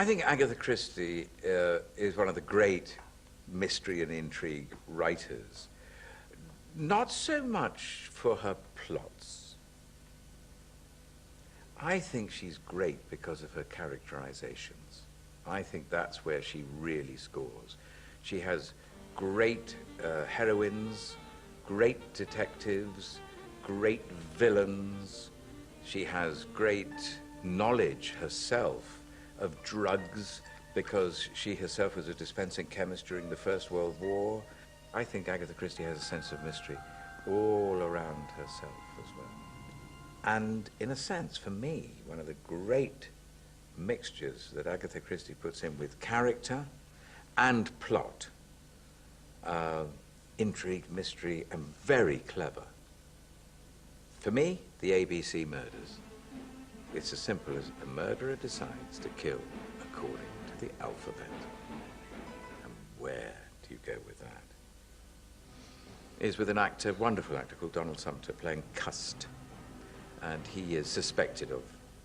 I think Agatha Christie is one of the great mystery and intrigue writers. Not so much for her plots. I think she's great because of her characterizations. I think that's where she really scores. She has great heroines, great detectives, great villains. She has great knowledge herself of drugs because she herself was a dispensing chemist during the First World War. I think Agatha Christie has a sense of mystery all around herself as well. And in a sense, for me, one of the great mixtures that Agatha Christie puts in with character and plot, intrigue, mystery, and very clever. For me, the ABC murders. It's as simple as a murderer decides to kill according to the alphabet. And where do you go with that? Is with an actor, wonderful actor called Donald Sumter, playing Cust. And he is suspected of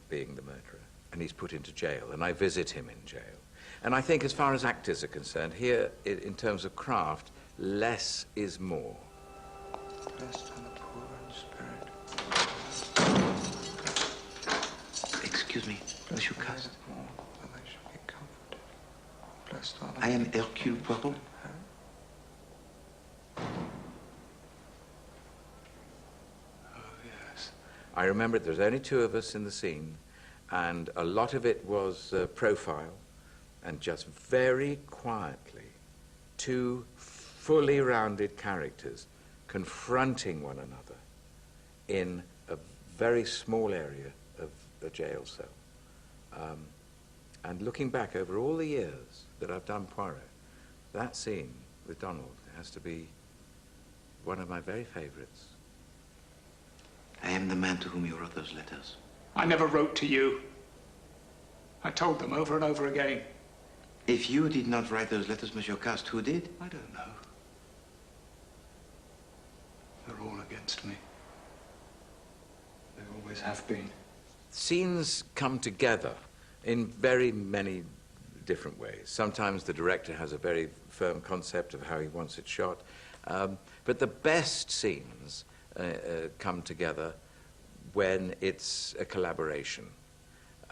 being the murderer. And he's put into jail. And I visit him in jail. And I think as far as actors are concerned, here, in terms of craft, less is more. Blessed are the poor in spirit. Excuse me, Monsieur Cast. They shall be comforted. Blessed are I am Hercule Poirot. I remember there's only two of us in the scene, and a lot of it was profile, and just very quietly, two fully rounded characters confronting one another in a very small area of a jail cell. And looking back over all the years that I've done Poirot, that scene with Donald has to be one of my very favorites. I am the man to whom you wrote those letters. I never wrote to you. I told them over and over again. If you did not write those letters, Monsieur Cast, who did? I don't know. They're all against me. They always have been. Scenes come together in very many different ways. Sometimes the director has a very firm concept of how he wants it shot, but the best scenes come together when it's a collaboration.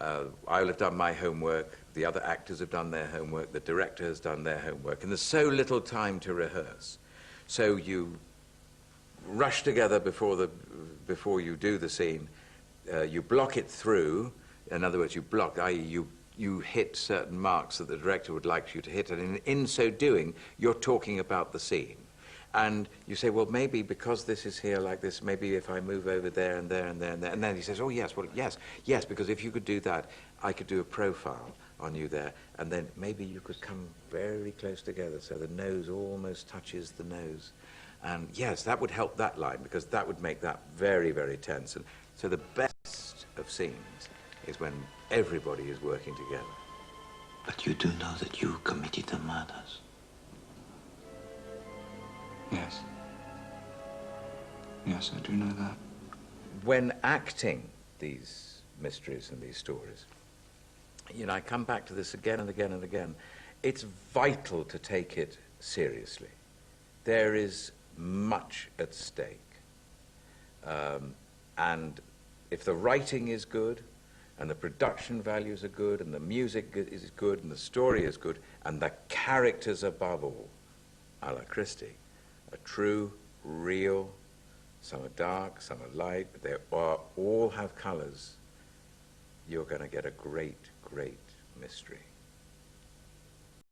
I'll have done my homework, the other actors have done their homework, the director has done their homework, and there's so little time to rehearse. So you rush together before you do the scene. You block it through. In other words, you block, i.e. you hit certain marks that the director would like you to hit, and in so doing, you're talking about the scene. And you say, well, maybe because this is here like this, maybe if I move over there and there and there and there. And then he says, oh, yes, well, yes, because if you could do that, I could do a profile on you there. And then maybe you could come very close together so the nose almost touches the nose. And yes, that would help that line because that would make that very, very tense. And so the best of scenes is when everybody is working together. But you do know that you committed the murders. Yes. Yes, I do know that. When acting these mysteries and these stories, you know, I come back to this again and again and again. It's vital to take it seriously. There is much at stake. And if the writing is good, and the production values are good, and the music is good, and the story is good, and the characters above all, a la Christie, are true, real, some are dark, some are light, but they all have colors, you're going to get a great, great mystery.